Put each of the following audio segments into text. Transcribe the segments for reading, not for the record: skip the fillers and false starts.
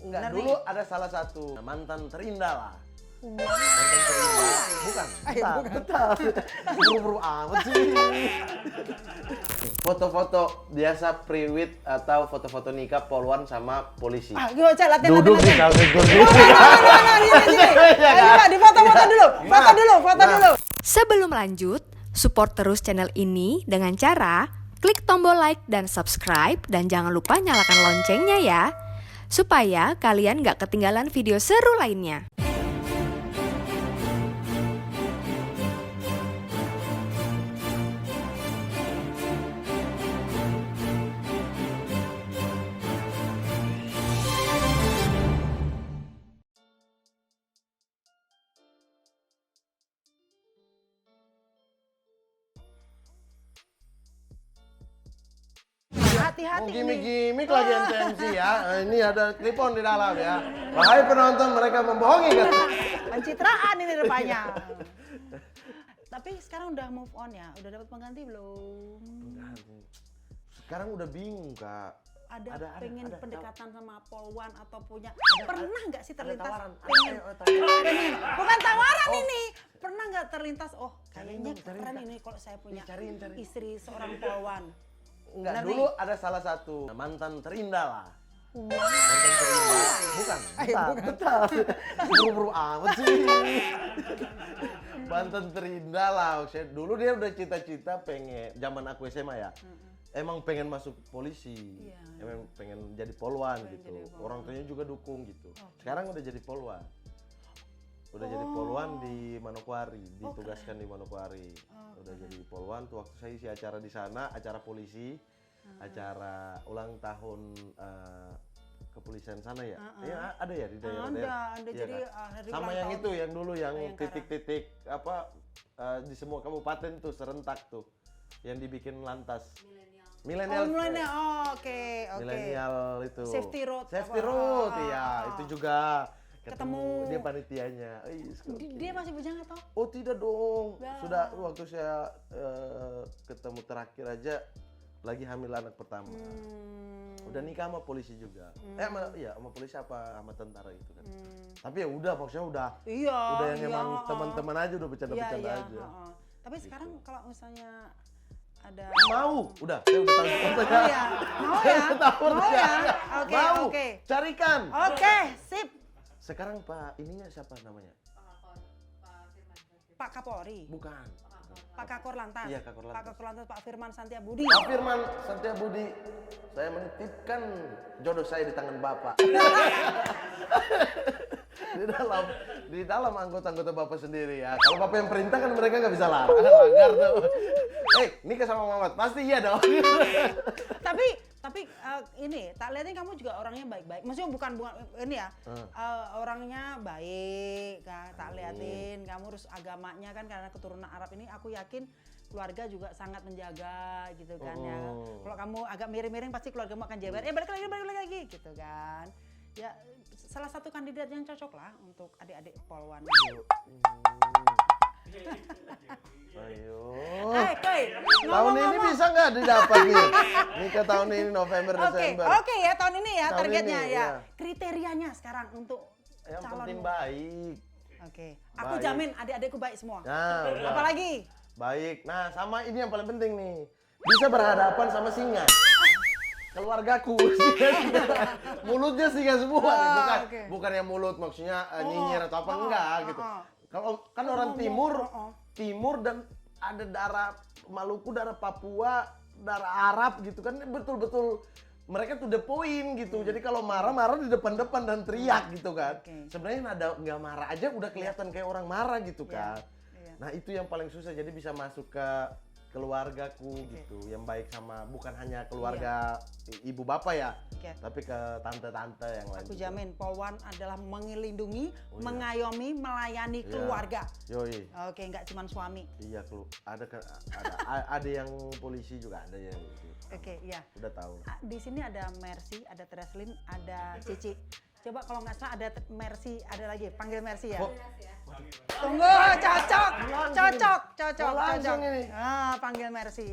Enggak, Bener dulu nih. ada salah satu mantan terindah lah. Wow. Mantan terindah. Bukan. Bukan. Betul. Buru-buru amat sih. Foto-foto biasa pre-wed atau foto-foto nikah poluan sama polisi. Gimana Cak? Latihan. Duduk di kasur kursi. Ayo Pak, di foto-foto dulu. Foto dulu. Sebelum lanjut, support terus channel ini dengan cara klik tombol like dan subscribe dan jangan lupa nyalakan loncengnya ya, supaya kalian gak ketinggalan video seru lainnya. Hati-hati Mau ini. gimmick-gimmick lagi MCMC ya. Ini ada clip-on di dalam ya. Wahai penonton, mereka membohongi kan? Pencitraan ini rupanya. Tapi sekarang udah move on ya? Udah dapat pengganti belum? Sekarang udah bingung, Kak. Ada pengen ada. pendekatan sama polwan atau punya pernah nggak sih terlintas tawaran. pengen pengen bukan tawaran ini pernah nggak terlintas kayaknya Cariin keren dong. ini kalau saya punya Cariin. istri seorang polwan. Enggak, Bener dulu nih. ada salah satu mantan terindah lah. Wow. Mantan terindah. Bukan. Betul. Buru-buru amat sih. Mantan terindah lah. Dulu dia udah cita-cita pengen, zaman aku SMA ya. Emang pengen masuk polisi. Iya. Emang pengen jadi polwan Pengen gitu. jadi polwan. Orang tuanya juga dukung gitu. Oke. Sekarang udah jadi polwan. Udah jadi polwan di Manokwari, ditugaskan di Manokwari. Udah jadi polwan tuh waktu saya isi acara di sana, acara polisi, acara ulang tahun kepolisian sana ya. Iya, ada ya di daerah-daerah. Ada Iya jadi kan? hari Sama ulang yang tahun. itu yang dulu yang Bayangkara. titik-titik apa di semua kabupaten tuh serentak tuh. Yang dibikin lantas. Milenial. Milenial. Oke. Milenial itu. Safety road. Safety apa? road, iya. Itu juga Ketemu. dia panitianya. Dia masih bujang atau? Oh tidak dong, Wah. sudah waktu saya ketemu terakhir aja lagi hamil anak pertama. Udah nikah sama polisi juga. Sama polisi apa sama tentara itu kan. Tapi ya udah maksudnya udah yang emang teman-teman aja udah bercanda-bercanda aja. Tapi sekarang kalau misalnya ada Udah, saya udah tahu fotonya. Mau ya? Tahu Mau dia. ya? Oke. Carikan. Oke, sip. Sekarang Pak ininya siapa namanya? Pak Kapolri, Bukan. Pak Kakor Lantas. Iya, Kakor Lantas. Pak Kakor Lantas, Pak Firman Santiabudi. Pak Firman Santiabudi, saya menitipkan jodoh saya di tangan Bapak. di dalam anggota-anggota Bapak sendiri ya. Kalau Bapak yang perintah kan mereka nggak bisa langgar tuh. Nikah sama Muhammad, pasti iya dong. Tapi ini tak lihatin kamu juga orangnya baik-baik. Maksudnya bukan ini ya. Orangnya baik kan. Tak lihatin kamu harus agamanya kan karena keturunan Arab ini aku yakin keluarga juga sangat menjaga gitu kan ya. Kalau kamu agak miring-miring pasti keluargamu akan jeber. Balik lagi gitu kan. Ya salah satu kandidat yang cocok lah untuk adik-adik polwan. Ayo. Tahun Tahun ini bisa nggak didapat nih? Nikah tahun ini November, Desember. Oke ya tahun ini ya Tahun targetnya ini, ya. ya. Kriterianya sekarang untuk Yang calon. penting baik. Oke. Aku Baik. jamin adik-adikku baik semua. Nah, udah. Apalagi? Baik. Nah, sama ini yang paling penting nih. Bisa berhadapan sama singa. Keluargaku. Mulutnya singa semua nih. Bukan, oke. bukan yang mulut maksudnya nyinyir atau apa enggak gitu. Kalau kan orang timur dan ada darah Maluku, darah Papua, darah Arab gitu kan betul-betul mereka to the point gitu. Jadi kalau marah di depan-depan dan teriak gitu kan. Oke. Sebenarnya nada nggak marah aja udah kelihatan kayak orang marah gitu kan. Iya. Nah itu yang paling susah, jadi bisa masuk ke keluargaku gitu, yang baik sama bukan hanya keluarga ibu bapak ya, tapi ke tante-tante yang lain. Aku juga. jamin polwan adalah melindungi, iya. mengayomi, melayani Iya. keluarga. Yoi. Oke, nggak cuma suami. Iya, ada yang polisi juga ada yang gitu. Oke, iya. Udah tahu. Di sini ada Mercy, ada Treslin, ada Cici. Coba kalau nggak salah ada Mercy, ada lagi. Panggil Mercy ya. Oh. Tunggu, cocok. Langsung ini. Cocok. Langsung ini. Panggil Mercy.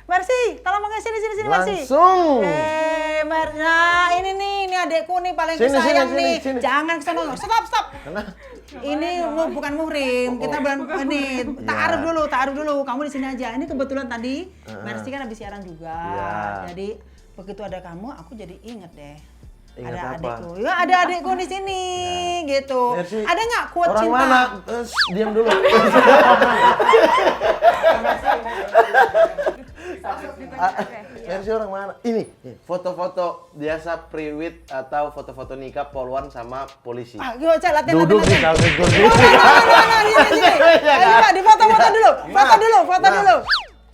Mercy, tolong pakai sini Mercy. Langsung. Nah ini adekku nih paling kesayang nih. Sini. Jangan kesana, stop. Ini bukan muhrim, kita bulan ini ta'aruf dulu. Kamu di sini aja. Ini kebetulan tadi Mercy kan habis siaran juga. Jadi begitu ada kamu, aku jadi inget deh. Ingat ada apa? adekku. Ya ada adekku di sini gitu. Mercy, Ada nggak quote orang cinta? mana? Diam dulu. Mercy orang mana? Ini foto-foto biasa priwit atau foto-foto nikah polwan sama polisi. Gimana Cak, latihan. Duduk di kaleng kursi. Sini. Ayo Pak, di foto dulu.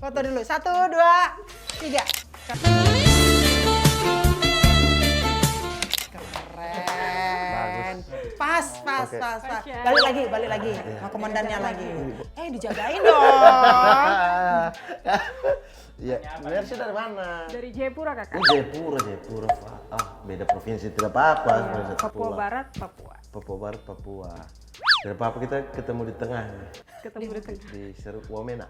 Foto dulu. 1, 2, 3. Keren. Pas. Balik lagi. Mau komandannya lagi. Dijagain dong. Ya, Mercy dari mana? Dari Jayapura, Kakak. Jayapura. Beda provinsi tidak apa-apa. Papua Barat, Papua. Papua Barat, Papua. Tidak apa-apa, kita ketemu di tengah. Ketemu di tengah. Di Seruk Wamena.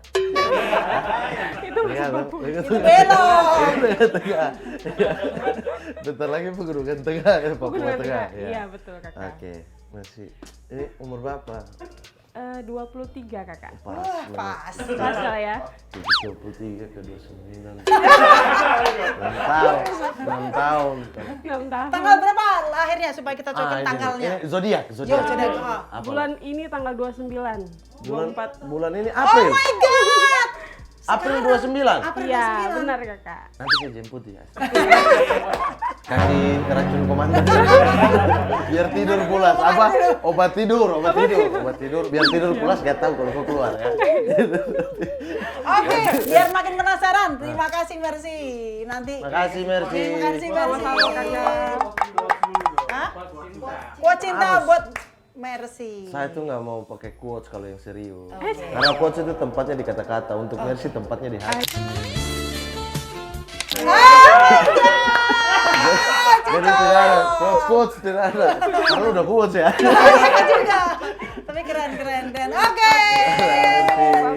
Itu masih Papua. Belok. Tengah. Bentar lagi pegunungan tengah, Papua Pegunungan Tengah. Tengah. Iya, betul, Kakak. Oke, Mercy. Ini umur berapa? 23, Kakak. Pas. Pas lah ya. 23 ke 29. 6 tahun. 6 tahun. Tanggal berapa lahirnya supaya kita cocokkan tanggalnya? Ini zodiak. Zodiak. Apa? Bulan ini tanggal 29. 24. Bulan ini Oh April. my god. April 29. Iya, benar, Kakak. Nanti saya jemput ya. Kasih racun komandan. Biar tidur pulas. Apa? Obat tidur. Biar tidur pulas gak tahu kalau kau keluar ya. Oke, biar makin penasaran. Terima kasih Mercy. Nanti. Makasih Mercy. Terima kasih Mercy. Sama-sama, Kakak. Hah? Quote cinta buat Mercy. Saya tuh nggak mau pakai quotes kalau yang serius. Karena quotes itu tempatnya di kata-kata. Untuk Mercy tempatnya di hati. Jadi tidak ada quotes tidak ada. Karena udah quotes ya. Iya juga. Tapi keren. Oke.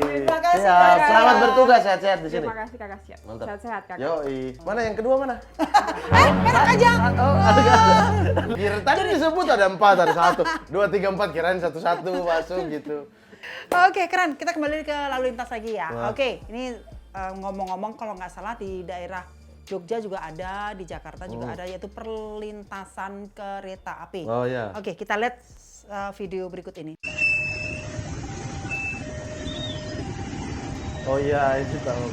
Terima kasih. Siap. Kakak. Selamat bertugas, sehat-sehat di sini. Terima kasih, Kakak. Siap. Mantap. Sehat-sehat, Kakak. Yoi. Mana yang kedua mana? Enak aja. Kira tadi disebut ada 4, ada 1, 2, 3, 4, kirain 1-1 masuk gitu. Oke, keren. Kita kembali ke lalu lintas lagi ya. Wah. Oke, ini ngomong-ngomong kalau nggak salah di daerah Jogja juga ada, di Jakarta juga ada, yaitu perlintasan kereta api. Oh ya. Oke, kita lihat video berikut ini. Oh iya, itu tahu.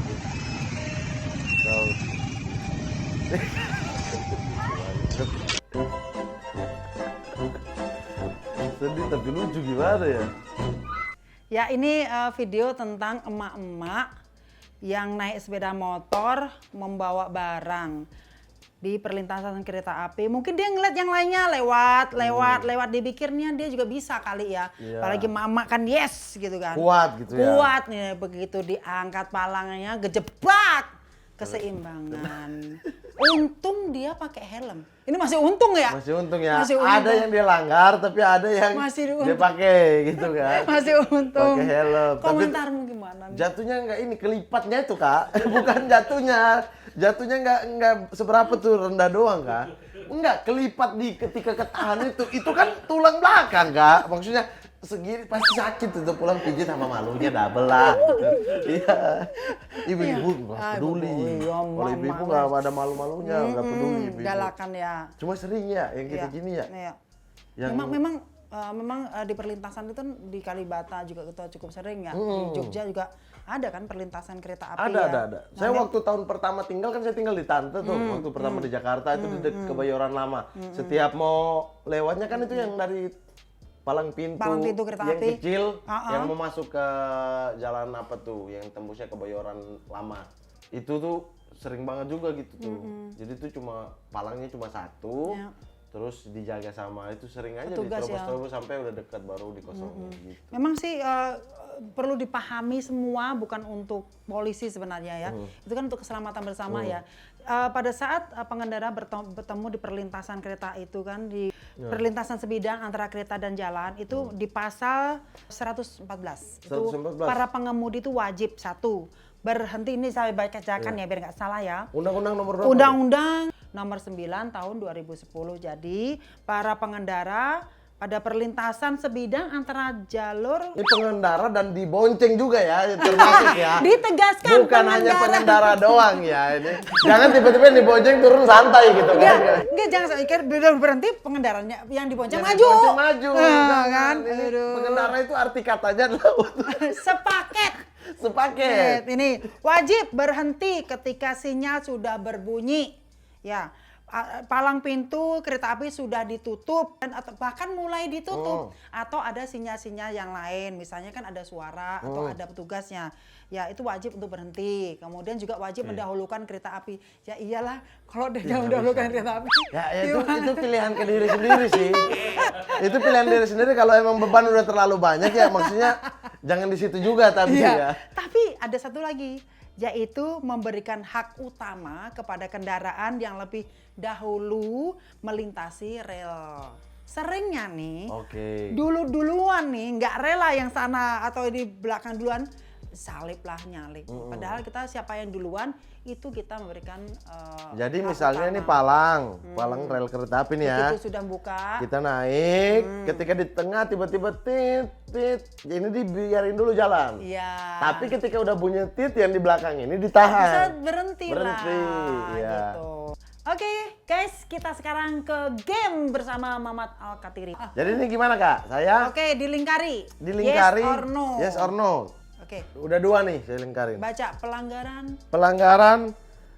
Sedih tapi lucu gimana ya? Ya, ini video tentang emak-emak yang naik sepeda motor membawa barang di perlintasan kereta api. Mungkin dia ngeliat yang lainnya lewat dipikirnya dia juga bisa kali ya. Iya. Apalagi mama kan yes gitu kan. Kuat gitu ya. Kuat nih, begitu diangkat palangnya gejebak keseimbangan. Untung dia pakai helm. Ini masih untung ya? Masih untung ya. Masih untung. Ada yang dia langgar tapi ada yang Masih dia untung. pakai gitu kan. Masih untung. Pakai helm. Komentarmu gimana? Jatuhnya enggak ini kelipatnya itu Kak. Bukan jatuhnya. Jatuhnya enggak seberapa tuh, rendah doang Kak. Enggak, kelipat di ketika ketahan itu kan tulang belakang Kak. Maksudnya segini pasti sakit itu pulang pijit sama malunya double lah gitu. Iya. Ibu-ibu nggak peduli. Kalau ibu-ibu nggak ada malu-malunya, nggak peduli. Ibu-ibu. Galakan ya. Cuma sering ya yang kayak gini ya. Iya. Yang Memang di perlintasan itu di Kalibata juga kita cukup sering ya. Di Jogja juga ada kan perlintasan kereta api ya. ada. Saya waktu tahun pertama tinggal kan saya tinggal di Tante tuh. Waktu pertama di Jakarta itu di dekat Kebayoran Lama. Setiap mau lewatnya kan itu yang dari palang pintu kereta yang api kecil yang mau masuk ke jalan apa tuh yang tembusnya Kebayoran Lama. Itu tuh sering banget juga gitu tuh. Jadi tuh cuma palangnya cuma satu. Ya. Terus dijaga sama itu sering aja Petugas diterobos-terobos sampai udah dekat baru dikosongin gitu. Memang sih perlu dipahami semua, bukan untuk polisi sebenarnya ya. Itu kan untuk keselamatan bersama ya. Pada saat pengendara bertemu di perlintasan kereta itu kan di perlintasan sebidang antara kereta dan jalan itu di pasal 114. Itu 114. para pengemudi itu wajib satu berhenti, ini saya bacakan ya biar nggak salah ya. Undang-undang nomor berapa? Undang-Undang nomor 9 tahun 2010. Jadi para pengendara pada perlintasan sebidang antara jalur Ini pengendara dan dibonceng juga ya, termasuk ya. ditegaskan Bukan hanya pengendara doang ya ini. Jangan tiba-tiba dibonceng turun santai gitu kan. Enggak, jangan sampai berhenti pengendaranya yang dibonceng Yang maju. dibonceng maju. Nah, kan? Ini Aduh. pengendara itu arti katanya adalah Sepaket. sepaket. Ini wajib berhenti ketika sinyal sudah berbunyi. Ya. Palang pintu kereta api sudah ditutup dan atau bahkan mulai ditutup atau ada sinyal-sinyal yang lain, misalnya kan ada suara atau ada petugasnya, ya itu wajib untuk berhenti. Kemudian juga wajib mendahulukan kereta api. Ya iyalah, kalau dia mendahulukan kereta api. Ya itu pilihan ke diri sendiri sih. Itu pilihan diri sendiri, kalau emang beban udah terlalu banyak ya maksudnya jangan di situ juga tapi ya. Tapi ada satu lagi, yaitu memberikan hak utama kepada kendaraan yang lebih dahulu melintasi rel. Seringnya nih, duluan nih, nggak rela yang sana atau di belakang duluan, salip lah nyalip. Padahal kita siapa yang duluan, itu kita memberikan Jadi hak misalnya utama. ini palang rel kereta api nih ya. Begitu sudah buka, Kita naik, ketika di tengah tiba-tiba tit, ini dibiarin dulu jalan. iya. Tapi ketika udah bunyi tit yang di belakang ini bisa ditahan. berhenti lah. Iya. Gitu. Oke, guys, kita sekarang ke game bersama Mamat Al-Katiri. Jadi ini gimana Kak? Saya Oke, dilingkari. dilingkari. Yes or no. Yes or no. Oke, Udah 2 nih saya lingkarin. baca pelanggaran. Pelanggaran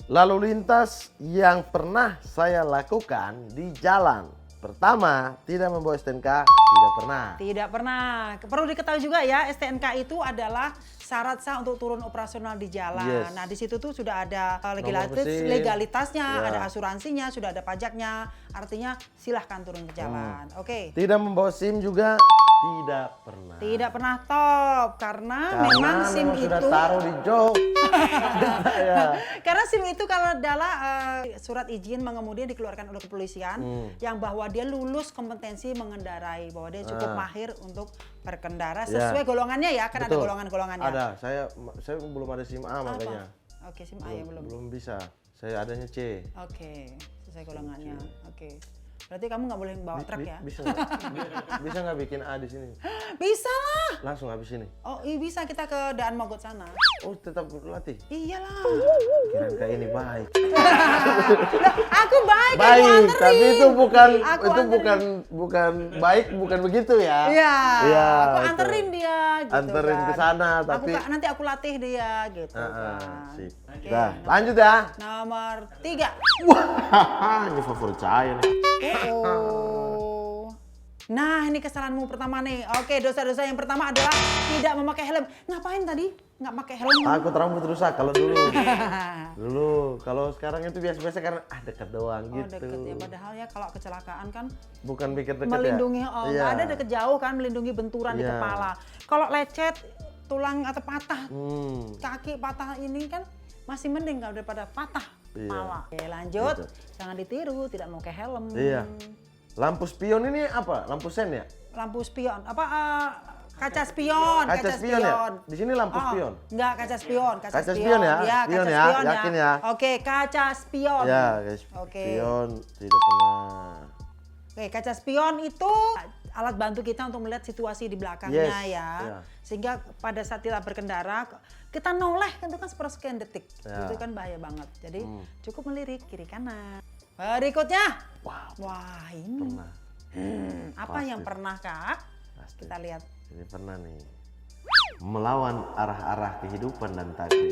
lalu lintas yang pernah saya lakukan di jalan. Pertama, tidak membawa STNK, tidak pernah. Tidak pernah. Perlu diketahui juga ya, STNK itu adalah syarat sah untuk turun operasional di jalan. Yes. Nah, di situ tuh sudah ada Nomor mesin. legalitasnya, Ya. ada asuransinya, sudah ada pajaknya. Artinya silahkan turun ke jalan. Oke. Tidak membawa SIM juga, tidak pernah. Tidak pernah top karena memang SIM sudah itu taruh di jok. Ya. karena SIM itu kalau adalah surat izin mengemudi yang dikeluarkan oleh kepolisian yang bahwa dia lulus kompetensi mengendarai, bahwa dia cukup mahir untuk berkendara sesuai golongannya ya, kan ada Betul. golongan-golongannya. Ada, saya belum ada SIM A makanya. Oke, SIM A ya belum. Belum bisa. Saya adanya C. Oke, sesuai golongannya. Oke. Berarti kamu nggak boleh bawa truk ya? Bisa nggak bikin A di sini? Bisa lah. Langsung habis ini. Oh, iya bisa, kita ke Daan Mogot sana. Oh, tetap berlatih. Iyalah. Kirain kayak ini baik. Lah, aku baik, aku Baik, anterin. tapi itu bukan Aku itu anterin. bukan baik, bukan begitu ya. Iya, Iya, aku betul. anterin dia gitu. Anterin kan. ke sana, tapi nanti aku latih dia gitu kan. sip. Oke, Dah, lanjut ya. nomor 3. Wah, ini favorit saya nih. Oh. Nah, ini kesalahanmu pertama nih. Oke, dosa-dosa yang pertama adalah tidak memakai helm. Ngapain tadi? Nggak pakai helm? Takut rambut rusak kalau dulu. Kalau sekarang itu biasa-biasa karena dekat doang Oh, gitu. deket ya. Padahal ya kalau kecelakaan kan Bukan pikir dekat melindungi, ya. nggak ada deket jauh kan, melindungi benturan di Iya. kepala. Kalau lecet, tulang atau patah, Hmm. kaki patah ini kan masih mending kalau daripada patah Iya. kepala. Oke, lanjut. Gitu. Jangan ditiru, tidak memakai helm. Iya. Lampu spion ini apa? Lampu sen ya? Lampu spion, apa kaca spion, Kaca spion ya? Di sini lampu spion. Enggak, kaca spion, Kaca spion ya? Iya, Spion kaca ya? spion Yakin ya? Oke, kaca spion. Ya, guys. Oke. Spion tidak pernah. Oke, kaca spion itu alat bantu kita untuk melihat situasi di belakangnya Yes, ya. iya. Sehingga pada saat kita berkendara, kita noleh kan itu kan sepersekian detik. Ya. Itu kan bahaya banget. Jadi cukup melirik kiri kanan. Berikutnya. Wow, Wah, ini. pernah. Apa Pasti. yang pernah, Kak? Pasti. Kita lihat. Ini pernah nih. Melawan arah-arah kehidupan dan takdir.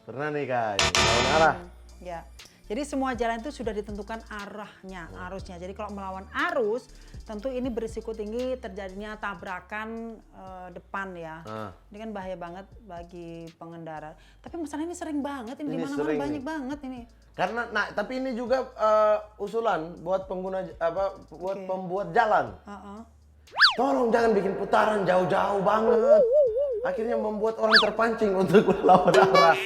Pernah nih, Kak. Melawan arah. Ya. Jadi semua jalan itu sudah ditentukan arahnya, arusnya. Jadi kalau melawan arus, tentu ini berisiko tinggi terjadinya tabrakan depan ya. Ini kan bahaya banget bagi pengendara. Tapi masalah ini sering banget, ini di Ini mana-mana sering banyak nih. banget ini. Karena, tapi ini juga usulan buat pengguna buat Oke. pembuat jalan. Heeh. Tolong jangan bikin putaran jauh-jauh banget. Akhirnya membuat orang terpancing untuk melawan arah.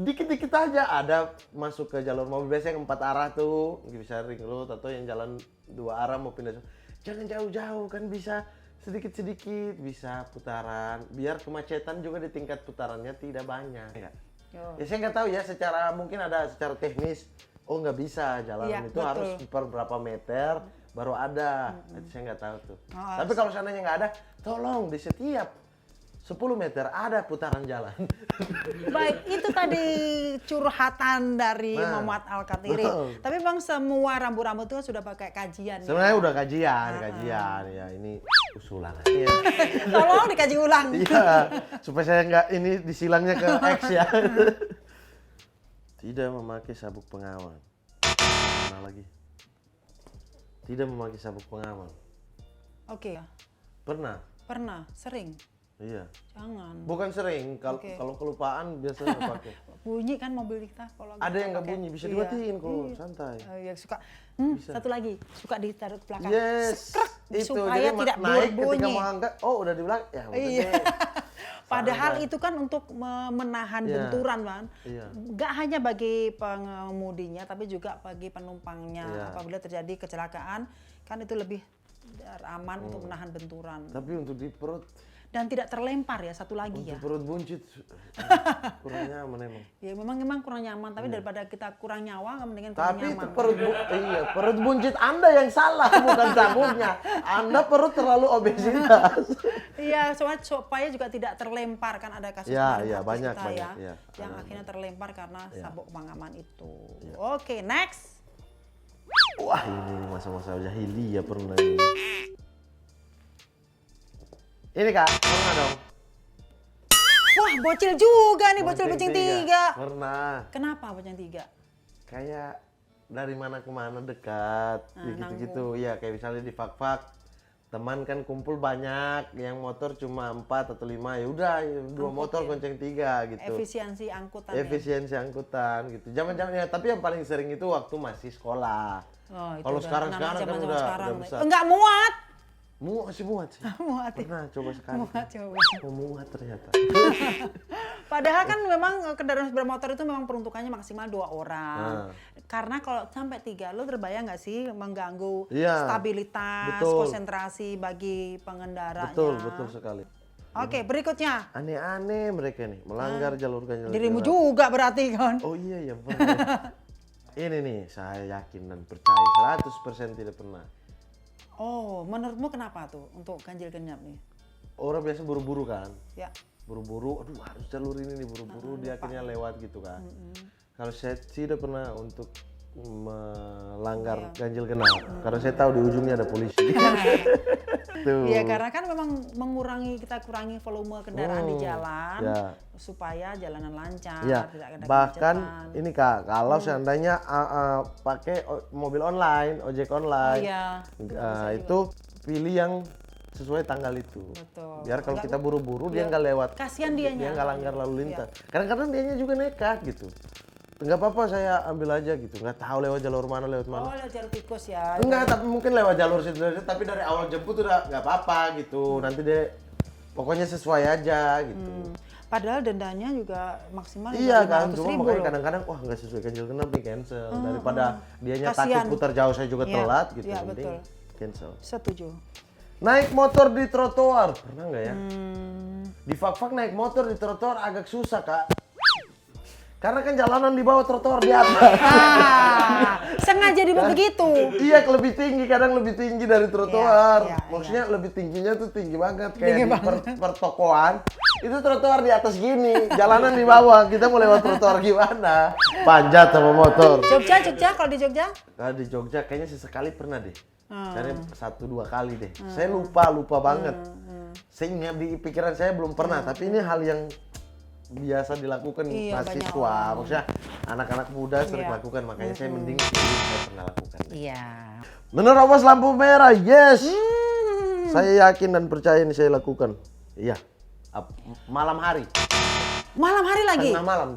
Dikit-dikit aja ada masuk ke jalur mobil, biasanya 4 arah tuh bisa ring road atau yang jalan 2 arah mau pindah. Jangan jauh-jauh kan bisa sedikit-sedikit bisa putaran, biar kemacetan juga di tingkat putarannya tidak banyak. Ya, ya saya nggak tahu ya, mungkin ada secara teknis, oh nggak bisa jalan Iya, itu betul. harus per berapa meter baru ada. Itu saya nggak tahu tuh. Oh, Tapi kalau seandainya nggak ada, tolong di setiap 10 meter ada putaran jalan. Baik, itu tadi curhatan dari Nah, Muhammad Al-Katiri. betul. Tapi Bang, semua rambu-rambu itu kan sudah pakai kajian. Sebenarnya udah kajian ya, ini usulan aja. Tolong dikaji ulang. Iya, supaya saya nggak ini disilangnya ke X ya. Tidak memakai sabuk pengaman. Mana lagi? Tidak memakai sabuk pengaman. Oke, Pernah? pernah, sering. Iya. Jangan. Bukan sering, kalau Oke. kalau kelupaan biasanya nggak pakai. Bunyi kan mobil kita kalau Ada yang nggak pakai. bunyi, bisa Iya. dimatiin kok, Iya. santai. Ya suka. Bisa. Satu lagi, suka ditaruh ke belakang. Yes, Sekrek, itu supaya jadi tidak naik ketika berbunyi. mau angkat, oh udah di belakang, ya udah Iya. deh. Padahal Santai. itu kan untuk menahan Iya. benturan, kan. Iya. Gak hanya bagi pengemudinya, tapi juga bagi penumpangnya. Iya. Apabila terjadi kecelakaan, kan itu lebih aman untuk menahan benturan. Tapi untuk di perut, Dan tidak terlempar ya, satu lagi untuk ya. perut buncit kurang nyaman emang. Ya memang kurang nyaman, tapi daripada kita kurang nyawa, mendingan kurang Tapi itu nyaman. perut buncit Anda yang salah, bukan sabuknya. Anda perut terlalu obesitas. Iya, supaya juga tidak terlempar, kan ada kasus Ya, kemarin ya, artis banyak, kita banyak, ya, ya. yang Ada, akhirnya terlempar karena Ya. sabuk pengaman itu. Ya. Oke, next. Wah, ini masa-masa jahiliyah pernah ini. Ini Kak, pernah dong? Wah, bocil juga nih, bocil Bonceng kucing 3. Pernah. Kenapa bocil 3? Kayak dari mana ke mana dekat, ya gitu-gitu. Iya, kayak misalnya di fak-fak, teman kan kumpul banyak, yang motor cuma 4 atau 5, ya udah 2 motor gonceng 3 gitu. Efisiensi angkutan ya. Efisiensi angkutan gitu. Zaman-zaman ya, tapi yang paling sering itu waktu masih sekolah. Oh, itu Kalau udah sekarang-sekarang kan zaman-zaman udah sekarang. besar. Enggak muat. Masih muat sih. Muat. Ya. Pernah coba sekali. Muat coba. Oh, muat ternyata. Padahal kan memang kendaraan sepeda motor itu memang peruntukannya maksimal 2 orang. Nah. Karena kalau sampai 3, lo terbayang nggak sih mengganggu Iya, stabilitas, betul. konsentrasi bagi pengendaranya. Betul sekali. Oke, berikutnya. Aneh-aneh mereka nih, melanggar jalur ganjil Dirimu genap. juga berarti kan. Oh iya ya pernah. Ini nih saya yakin dan percaya 100% tidak pernah. Oh, menurutmu kenapa tuh untuk ganjil genap nih? Orang biasa buru-buru kan, Ya. buru-buru, aduh harus jalur ini nih buru-buru, dia akhirnya lewat gitu kan. Kalau saya tidak pernah untuk melanggar ganjil genap, karena saya tahu di ujungnya ada polisi. Tuh. Iya, karena kan memang kita kurangi volume kendaraan di jalan Ya. supaya jalanan lancar, Ya, tidak ada bahkan kemacetan. ini Kak, kalau seandainya pakai mobil online, ojek online, Iya, itu pilih yang sesuai tanggal itu. betul. Biar kalau Nggak- kita buru-buru dia nggak lewat. Kasihan dianya. Dia nggak langgar lalu lintas. Kadang-kadang dianya juga nekat gitu. Nggak apa-apa saya ambil aja gitu. Nggak tahu lewat jalur mana, lewat Oh, mana. lewat jalur tikus ya. Enggak, tapi mungkin lewat jalur situ. Tapi dari awal jemput udah nggak apa-apa gitu. Nanti dia pokoknya sesuai aja gitu. Padahal dendanya juga maksimal Iya kan, 500.000 cuma makanya loh. kadang-kadang wah nggak sesuai ganjil genap nih cancel. Daripada dianya Kasian. takut putar jauh saya juga Iya, telat gitu. iya, Mending betul. cancel. Setuju. Naik motor di trotoar, pernah nggak ya? Hmm. Di fak-fak naik motor di trotoar agak susah Kak. Karena kan jalanan di bawah trotoar di atas. Sengaja dibuat begitu. Iya, lebih tinggi, kadang lebih tinggi dari trotoar. Iya, iya, Maksudnya lebih tingginya tuh tinggi banget kayak Tinggi di banget. pertokoan. Itu trotoar di atas gini, jalanan di bawah. Kita mau lewat trotoar gimana? Panjat sama motor. Jogja, kalau di Jogja? Nah, di Jogja kayaknya sesekali pernah deh. Kayaknya 1-2 kali deh. Hmm. Saya lupa banget. Saya ingat di pikiran saya belum pernah, tapi ini hal yang biasa dilakukan Iya, mahasiswa. banyak orang. Maksudnya anak-anak muda sering Iya. lakukan, makanya saya mending saya pernah lakukan. Iya. Menerobos lampu merah, yes. Hmm. Saya yakin dan percaya ini saya lakukan. Iya. Malam hari. Malam hari lagi? Tengah malam.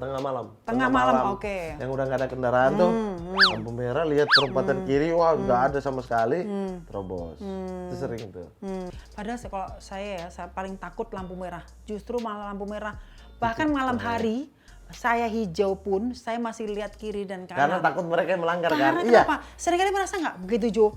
Tengah malam, oke. Yang udah nggak ada kendaraan tuh, lampu merah, lihat perempatan kiri, wah nggak ada sama sekali, terobos. Itu sering tuh. Padahal kalau saya paling takut lampu merah. Justru malah lampu merah. Bahkan malam hari, saya hijau pun, saya masih lihat kiri dan kanan. Karena takut mereka yang melanggar Karena kan? Iya. kenapa? Seringkali merasa nggak begitu Jo?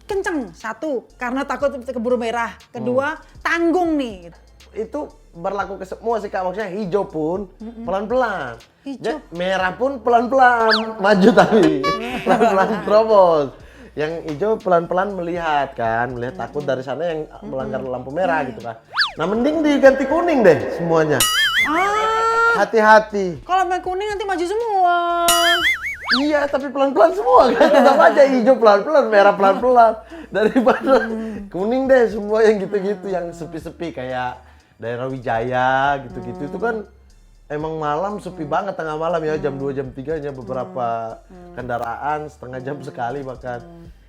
kenceng. Satu, karena takut keburu merah. Kedua, tanggung nih. Itu berlaku ke semua sih Kak, maksudnya hijau pun pelan-pelan. Hijau. Merah pun pelan-pelan maju tapi pelan-pelan terobos. Yang hijau pelan-pelan melihat kan, melihat takut dari sana yang melanggar lampu merah gitu kan. Nah mending diganti kuning deh semuanya. Hati-hati. Kalau main kuning nanti maju semua. Iya, tapi pelan-pelan semua kan. Tetap aja hijau pelan-pelan, merah pelan-pelan. Daripada kuning deh semua yang gitu-gitu, yang sepi-sepi kayak daerah Wijaya gitu-gitu. Itu kan emang malam sepi banget tengah malam ya, jam 2 jam 3 nya beberapa kendaraan setengah jam sekali bahkan.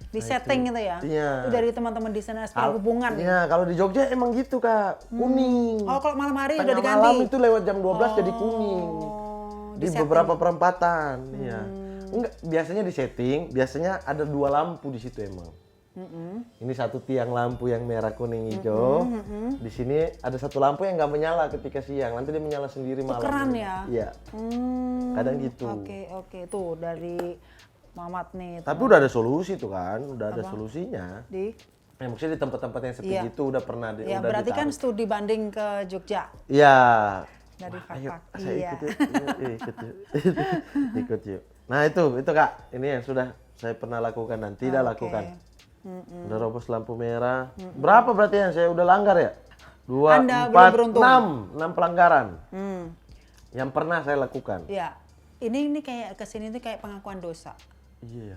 Di setting gitu ya? Iya. Itu dari teman-teman di sana perhubungan. Iya, kalau di Jogja emang gitu Kak, kuning. Oh, kalau malam hari udah Tengah diganti? malam itu lewat jam 12 jadi kuning. Di setting. beberapa perempatan, iya. Enggak, biasanya di setting, biasanya ada 2 lampu di situ emang. Ini satu tiang lampu yang merah, kuning, hijau. Di sini ada satu lampu yang nggak menyala ketika siang, nanti dia menyala sendiri malam. Tukeran ya? Iya. Kadang gitu. Oke. Tuh dari Mamat nih. Tapi udah ada solusi tuh kan, udah ada solusinya. Di? Maksudnya di tempat-tempat yang sepi Iya. gitu udah pernah Ya, udah berarti kan ditaruh. studi banding ke Jogja Iya. dari Ayo, Fakfak. saya Iya. ikut yuk. Ikut yuk. Ikut yuk. Nah itu Kak, ini yang sudah saya pernah lakukan dan tidak lakukan. Udah robos lampu merah. Berapa berarti yang saya udah langgar ya? 2, Anda 4, belum beruntung. 6 pelanggaran. Yang pernah saya lakukan. Ya, ini kayak kesini tuh kayak pengakuan dosa. Iya.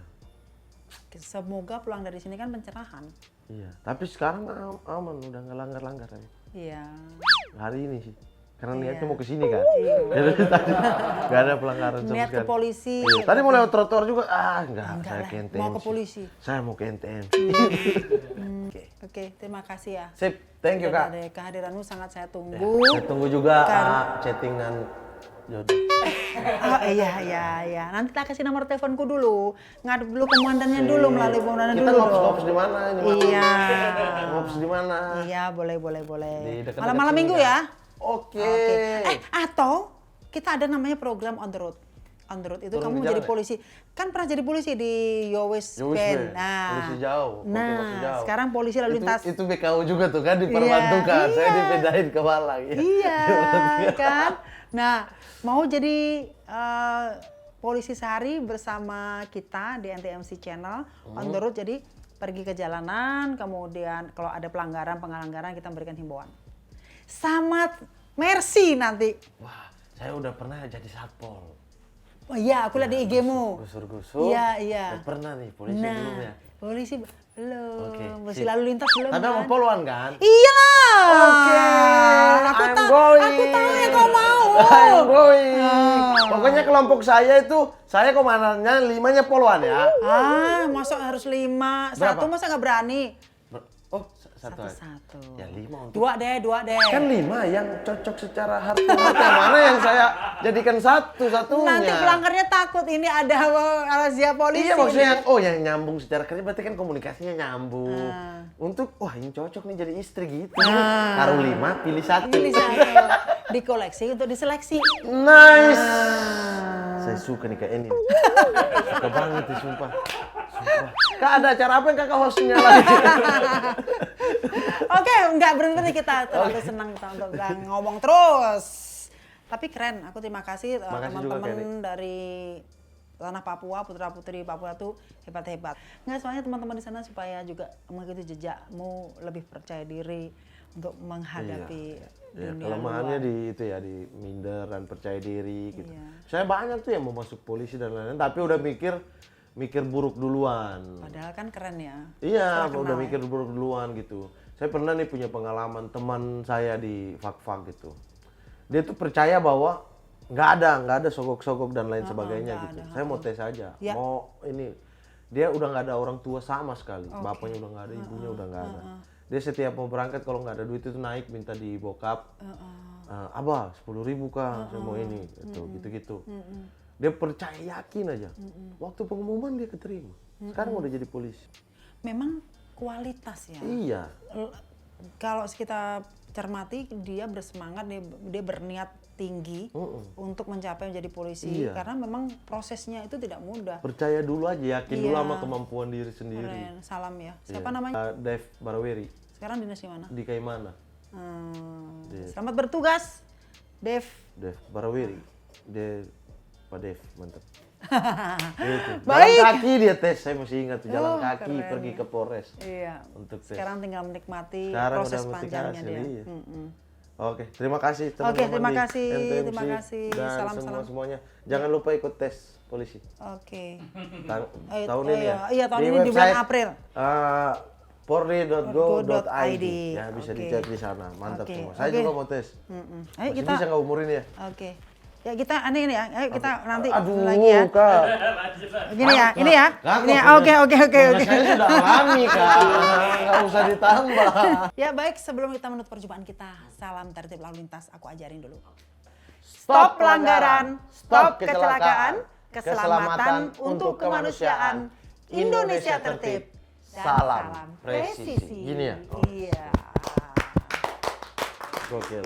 Semoga pulang dari sini kan pencerahan. Iya. Tapi sekarang aman, udah nggak langgar-langgar. Iya. Hari ini sih. Karena Iya. niatnya mau ke sini kan. Jadi tadi nggak ada pelanggaran sama Niat ke sekali. polisi. Iya. Tadi mau lewat trotoar juga, enggak Enggak saya lah, ke NTM. mau ke sih. polisi. Saya mau ke NTM. Oke, terima kasih ya. Sip, thank you Kak. Dari kehadiranmu sangat saya tunggu. Saya tunggu juga Kan- chattingan jodoh. Oh iya. Nanti tak kasih nomor teleponku dulu. Ngadep dulu komandannya dulu, melalui komandannya Kita dulu. ngops-ngops di mana? Iya. Ngops di mana? Iya, boleh. Di dekat-dekat Malam-malam sini minggu kan? ya. Oke. Atau kita ada namanya program on the road. On the road itu Turun kamu di jalan jadi ya? polisi. Kan pernah jadi polisi di Yowes Yowes Band. Band. Polisi jauh, waktu masih Nah, jauh. sekarang polisi lalu lintas. Itu BKU juga tuh kan diperbantukan. Iya, Saya iya. dibedain ke Malang. Ya. Iya, kan? Nah, mau jadi polisi sehari bersama kita di NTMC Channel on the road. Jadi pergi ke jalanan, kemudian kalau ada pelanggaran kita berikan himbauan. Sama Mercy nanti. Wah, saya udah pernah jadi satpol. Oh iya, aku lihat di IG-mu. Gusur-gusur. Iya. Saya pernah nih polisi belum ya. Polisi belum. Oke, Polisi sip. lalu lintas belum. Tapi kan? sama poluan kan? Iyalah. Oke, Aku I'm tahu. going. Aku tahu yang kau mau. I'm going. Pokoknya kelompok saya itu, saya komandannya 5-nya poluan ya. Masa harus 5? Berapa? Satu masa nggak berani? Oh, satu aja. Satu. Ya 5 untuk. Dua deh. Kan 5 yang cocok secara harta. Yang mana yang saya jadikan satunya. Nanti pelanggarnya takut ini ada razia polisi. Iya maksudnya yang nyambung secara kerja berarti kan komunikasinya nyambung. Untuk ini cocok nih jadi istri gitu. Taruh 5, pilih 1. Pilih satu. Dikoleksi untuk diseleksi. Nice. Saya suka nih kayak ini. Suka banget nih sumpah. Kak ada acara apa yang kakak hostnya lagi? Oke, nggak berhenti kita terlalu senang kita untuk ngomong terus. Tapi keren, aku terima kasih Makasih juga, teman-teman dari tanah Papua, putra-putri Papua tuh hebat-hebat. Nggak, soalnya teman-teman di sana supaya juga mengikuti jejakmu lebih percaya diri untuk menghadapi Ya, dunia kelemahannya luar. di itu ya di minder dan percaya diri gitu. Iya. Saya banyak tuh yang mau masuk polisi dan lain-lain tapi udah mikir buruk duluan. Padahal kan keren ya. Iya, Setelah udah kenal mikir buruk duluan gitu. Saya pernah nih punya pengalaman teman saya di Fakfak gitu. Dia tuh percaya bahwa nggak ada sogok-sogok dan lain sebagainya nggak gitu. ada, Saya mau tes aja, Ya. mau ini. Dia udah nggak ada orang tua sama sekali. Bapaknya udah nggak ada, ibunya udah nggak ada. Dia setiap mau berangkat kalau nggak ada duit itu naik minta di bokap. Abah 10.000 kah, saya mau ini, gitu. Dia percaya yakin aja. Waktu pengumuman dia keterima. Sekarang udah jadi polisi. Memang kualitas ya. Iya. Kalau kita cermati dia bersemangat, dia berniat tinggi untuk mencapai menjadi polisi. Iya. Karena memang prosesnya itu tidak mudah. Percaya dulu aja, yakin dulu Iya. sama kemampuan diri sendiri. Keren, salam ya. Siapa Iya. namanya? Dev Baraweri Sekarang dinas di mana? di Kaimana. Iya. Selamat bertugas, Dev. Dev Baraweri, Pak Dev, mantap. Gitu. Baik. Jalan kaki dia tes, saya masih ingat tuh, jalan Oh, kaki keren pergi ya. ke Polres Iya. untuk tes. Sekarang tinggal menikmati Sekarang proses udah memetik panjangnya hasil, dia. iya. Mm-mm. Oke, terima kasih teman-teman Oke, terima di kasih, NTMC terima kasih. dan Salam-salam. semuanya. Jangan lupa ikut tes polisi. Oke. Tahun oh ini iya, ya. iya, tahun ini di bulan website, April. Polri.go.id ya, bisa Oke. dicek di sana. Mantap Oke, semua. Saya oke. juga mau tes. Ayo Masih kita. bisa nggak umur ini ya? Oke. Ya kita ini ya. Ayo kita nanti Aduh, lagi ya. Kak. Gini ya, ini ya. Kak, Ini ya. kok Oke, oke, oke, Mama oke. saya sudah alami, Kak. Nggak usah ditambah. Ya baik, sebelum kita menutup perjumpaan kita, salam tertib lalu lintas. Aku ajarin dulu. Stop pelanggaran, stop kecelakaan, keselamatan keselamatan untuk kemanusiaan. Indonesia tertib. Dan Salam presisi. Gini ya? Iya. Gokil.